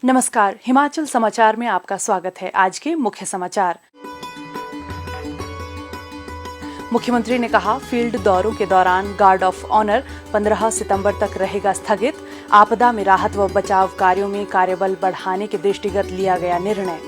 नमस्कार, हिमाचल समाचार में आपका स्वागत है। आज के मुख्य समाचार। मुख्यमंत्री ने कहा, फील्ड दौरों के दौरान गार्ड ऑफ ऑनर 15 सितंबर तक रहेगा स्थगित। आपदा में राहत व बचाव कार्यों में कार्यबल बढ़ाने के दृष्टिगत लिया गया निर्णय।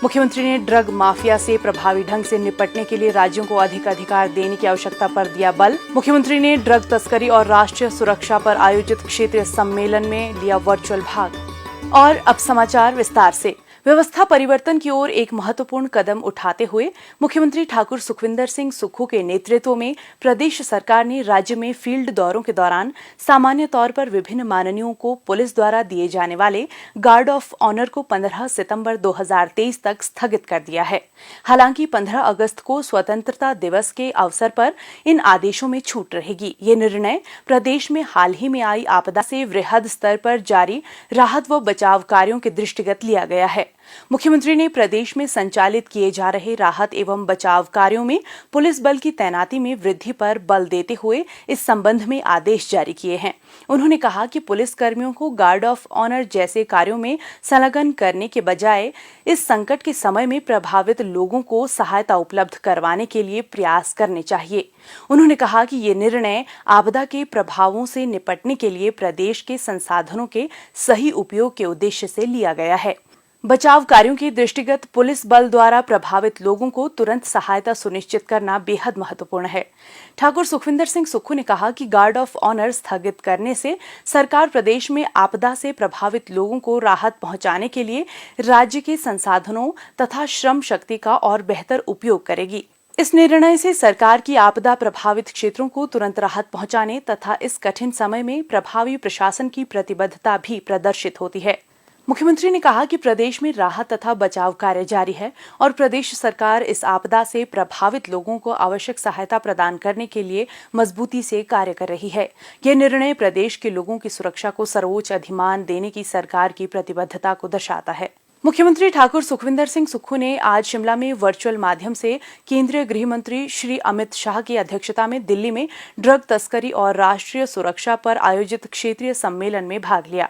मुख्यमंत्री ने ड्रग माफिया से प्रभावी ढंग से निपटने के लिए राज्यों को अधिक अधिकार देने की आवश्यकता पर दिया बल। मुख्यमंत्री ने ड्रग तस्करी और राष्ट्रीय सुरक्षा पर आयोजित क्षेत्रीय सम्मेलन में लिया वर्चुअल भाग। और अब समाचार विस्तार से। व्यवस्था परिवर्तन की ओर एक महत्वपूर्ण कदम उठाते हुए मुख्यमंत्री ठाकुर सुखविंदर सिंह सुक्खू के नेतृत्व में प्रदेश सरकार ने राज्य में फील्ड दौरों के दौरान सामान्य तौर पर विभिन्न माननीयों को पुलिस द्वारा दिए जाने वाले गार्ड ऑफ ऑनर को 15 सितंबर 2023 तक स्थगित कर दिया है। हालांकि 15 अगस्त को स्वतंत्रता दिवस के अवसर पर इन आदेशों में छूट रहेगी। ये निर्णय प्रदेश में हाल ही में आई आपदा से वृहद स्तर पर जारी राहत व बचाव कार्यों के दृष्टिगत लिया गया है। मुख्यमंत्री ने प्रदेश में संचालित किए जा रहे राहत एवं बचाव कार्यों में पुलिस बल की तैनाती में वृद्धि पर बल देते हुए इस संबंध में आदेश जारी किए हैं। उन्होंने कहा कि पुलिस कर्मियों को गार्ड ऑफ ऑनर जैसे कार्यों में संलग्न करने के बजाय इस संकट के समय में प्रभावित लोगों को सहायता उपलब्ध करवाने के लिए प्रयास करने चाहिए। उन्होंने कहा कि ये निर्णय आपदा के प्रभावों से निपटने के लिए प्रदेश के संसाधनों के सही उपयोग के उद्देश्य से लिया गया है। बचाव कार्यों के दृष्टिगत पुलिस बल द्वारा प्रभावित लोगों को तुरंत सहायता सुनिश्चित करना बेहद महत्वपूर्ण है। ठाकुर सुखविंदर सिंह सुक्खू ने कहा कि गार्ड ऑफ ऑनर स्थगित करने से सरकार प्रदेश में आपदा से प्रभावित लोगों को राहत पहुंचाने के लिए राज्य के संसाधनों तथा श्रम शक्ति का और बेहतर उपयोग करेगी। इस निर्णय से सरकार की आपदा प्रभावित क्षेत्रों को तुरंत राहत पहुंचाने तथा इस कठिन समय में प्रभावी प्रशासन की प्रतिबद्धता भी प्रदर्शित होती है। मुख्यमंत्री ने कहा कि प्रदेश में राहत तथा बचाव कार्य जारी है और प्रदेश सरकार इस आपदा से प्रभावित लोगों को आवश्यक सहायता प्रदान करने के लिए मजबूती से कार्य कर रही है। यह निर्णय प्रदेश के लोगों की सुरक्षा को सर्वोच्च अधिमान देने की सरकार की प्रतिबद्धता को दर्शाता है। मुख्यमंत्री ठाकुर सुखविंदर सिंह सुक्खू ने आज शिमला में वर्चुअल माध्यम से केंद्रीय गृह मंत्री श्री अमित शाह की अध्यक्षता में दिल्ली में ड्रग तस्करी और राष्ट्रीय सुरक्षा पर आयोजित क्षेत्रीय सम्मेलन में भाग लिया।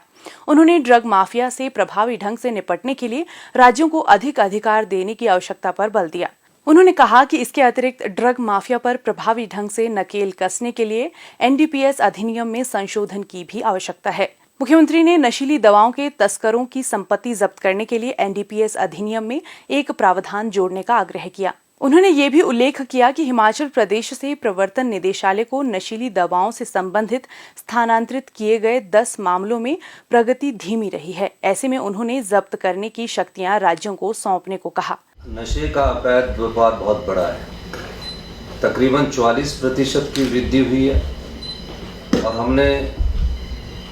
उन्होंने ड्रग माफिया से प्रभावी ढंग से निपटने के लिए राज्यों को अधिक अधिकार देने की आवश्यकता पर बल दिया। उन्होंने कहा कि इसके अतिरिक्त ड्रग माफिया पर प्रभावी ढंग से नकेल कसने के लिए एनडीपीएस अधिनियम में संशोधन की भी आवश्यकता है। मुख्यमंत्री ने नशीली दवाओं के तस्करों की संपत्ति जब्त करने के लिए एनडीपीएस अधिनियम में एक प्रावधान जोड़ने का आग्रह किया। उन्होंने ये भी उल्लेख किया कि हिमाचल प्रदेश से प्रवर्तन निदेशालय को नशीली दवाओं से संबंधित स्थानांतरित किए गए 10 मामलों में प्रगति धीमी रही है। ऐसे में उन्होंने जब्त करने की शक्तियां राज्यों को सौंपने को कहा। नशे का अवैध व्यापार बहुत बड़ा है, तकरीबन 44% की वृद्धि हुई है और हमने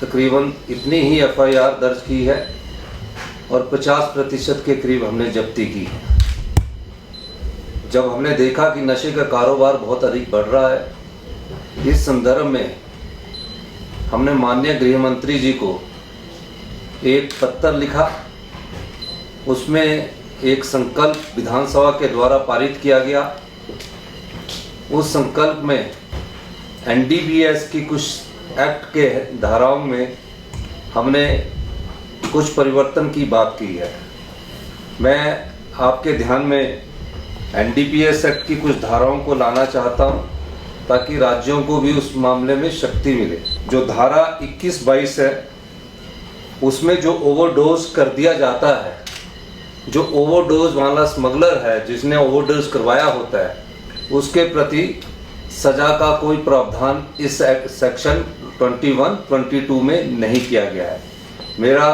तकरीबन इतनी ही एफआईआर दर्ज की है और 50% के करीब हमने जब्ती की है। जब हमने देखा कि नशे का कारोबार बहुत अधिक बढ़ रहा है, इस संदर्भ में हमने माननीय गृह मंत्री जी को एक पत्र लिखा। उसमें एक संकल्प विधानसभा के द्वारा पारित किया गया। उस संकल्प में एनडीपीएस की कुछ एक्ट के धाराओं में हमने कुछ परिवर्तन की बात की है। मैं आपके ध्यान में एनडीपीएस एक्ट की कुछ धाराओं को लाना चाहता हूं ताकि राज्यों को भी उस मामले में शक्ति मिले। जो धारा 21-22 है, उसमें जो ओवरडोज कर दिया जाता है, जो ओवरडोज वाला स्मगलर है, जिसने ओवरडोज करवाया होता है, उसके प्रति सजा का कोई प्रावधान इस सेक्शन 21-22 में नहीं किया गया है। मेरा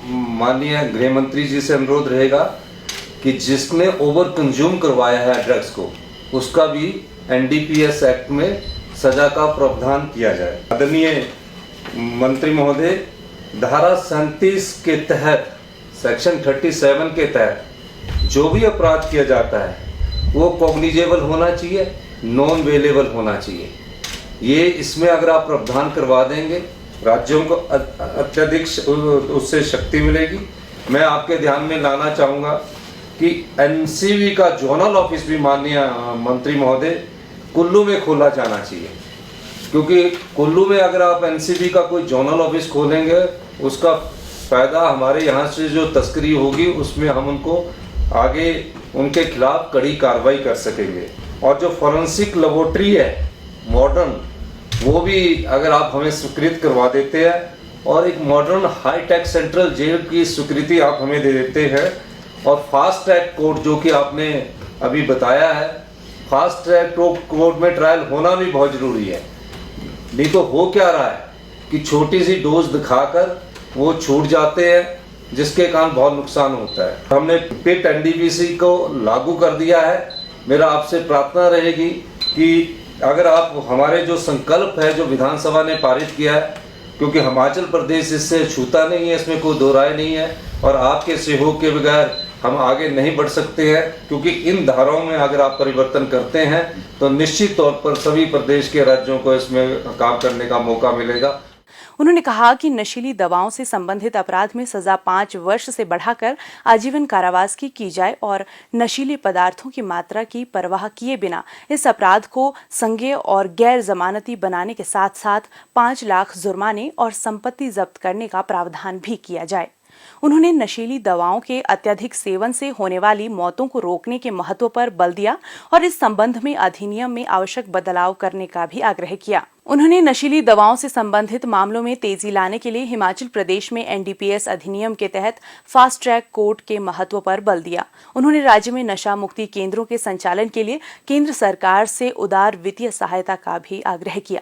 माननीय गृह मंत्री जी से अनुरोध रहेगा कि जिसने ओवर कंज्यूम करवाया है ड्रग्स को, उसका भी एनडीपीएस एक्ट में सजा का प्रावधान किया जाए। आदरणीय मंत्री महोदय, धारा 37 के तहत, सेक्शन 37 के तहत जो भी अपराध किया जाता है वो कॉग्निजेबल होना चाहिए, नॉन वेलेबल होना चाहिए। ये इसमें अगर आप प्रावधान करवा देंगे, राज्यों को अत्यधिक उससे शक्ति मिलेगी। मैं आपके ध्यान में लाना चाहूँगा कि एनसीबी का जोनल ऑफिस भी माननीय मंत्री महोदय कुल्लू में खोला जाना चाहिए। क्योंकि कुल्लू में अगर आप एनसीबी का कोई जोनल ऑफिस खोलेंगे, उसका फ़ायदा हमारे यहाँ से जो तस्करी होगी उसमें हम उनको आगे उनके खिलाफ कड़ी कार्रवाई कर सकेंगे। और जो फॉरेंसिक लेबोरेटरी है मॉडर्न, वो भी अगर आप हमें स्वीकृत करवा देते हैं और एक मॉडर्न हाईटेक सेंट्रल जेल की स्वीकृति आप हमें दे देते हैं, और फास्ट ट्रैक कोर्ट जो कि आपने अभी बताया है, फास्ट ट्रैक कोर्ट में ट्रायल होना भी बहुत ज़रूरी है। नहीं तो हो क्या रहा है कि छोटी सी डोज दिखाकर वो छूट जाते हैं, जिसके कारण बहुत नुकसान होता है। हमने पिट एनडीपीसी को लागू कर दिया है। मेरा आपसे प्रार्थना रहेगी कि अगर आप हमारे जो संकल्प है जो विधानसभा ने पारित किया है, क्योंकि हिमाचल प्रदेश इससे छूता नहीं है, इसमें कोई दो राय नहीं है, और आपके सहयोग के बगैर हम आगे नहीं बढ़ सकते हैं, क्योंकि इन धाराओं में अगर आप परिवर्तन करते हैं तो निश्चित तौर पर सभी प्रदेश के राज्यों को इसमें काम करने का मौका मिलेगा। उन्होंने कहा कि नशीली दवाओं से संबंधित अपराध में सजा 5 वर्ष से बढ़ाकर आजीवन कारावास की जाए और नशीले पदार्थों की मात्रा की परवाह किए बिना इस अपराध को संज्ञेय और गैर जमानती बनाने के साथ साथ 5 लाख जुर्माने और संपत्ति जब्त करने का प्रावधान भी किया जाए। उन्होंने नशीली दवाओं के अत्यधिक सेवन से होने वाली मौतों को रोकने के महत्व पर बल दिया और इस संबंध में अधिनियम में आवश्यक बदलाव करने का भी आग्रह किया। उन्होंने नशीली दवाओं से संबंधित मामलों में तेजी लाने के लिए हिमाचल प्रदेश में एनडीपीएस अधिनियम के तहत फास्ट ट्रैक कोर्ट के महत्व पर बल दिया। उन्होंने राज्य में नशा मुक्ति केंद्रों के संचालन के लिए केंद्र सरकार से उदार वित्तीय सहायता का भी आग्रह किया।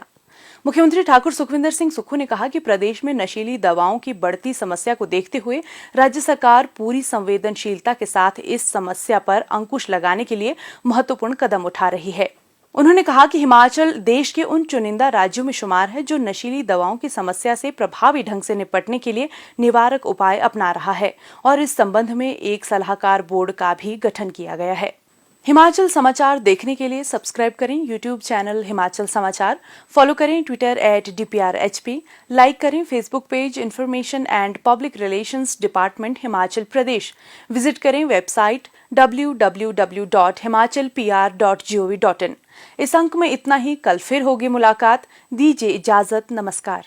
मुख्यमंत्री ठाकुर सुखविंदर सिंह सुक्खू ने कहा कि प्रदेश में नशीली दवाओं की बढ़ती समस्या को देखते हुए राज्य सरकार पूरी संवेदनशीलता के साथ इस समस्या पर अंकुश लगाने के लिए महत्वपूर्ण कदम उठा रही है। उन्होंने कहा कि हिमाचल देश के उन चुनिंदा राज्यों में शुमार है जो नशीली दवाओं की समस्या से प्रभावी ढंग से निपटने के लिए निवारक उपाय अपना रहा है और इस संबंध में एक सलाहकार बोर्ड का भी गठन किया गया है। हिमाचल समाचार देखने के लिए सब्सक्राइब करें यूट्यूब चैनल हिमाचल समाचार, फॉलो करें ट्विटर @DPRHP, लाइक करें Facebook page information and public relations department Himachal Pradesh, visit करें वेबसाइट www.himachalpr.gov.in। इस अंक में इतना ही। कल फिर होगी मुलाकात। दीजिए इजाजत। नमस्कार।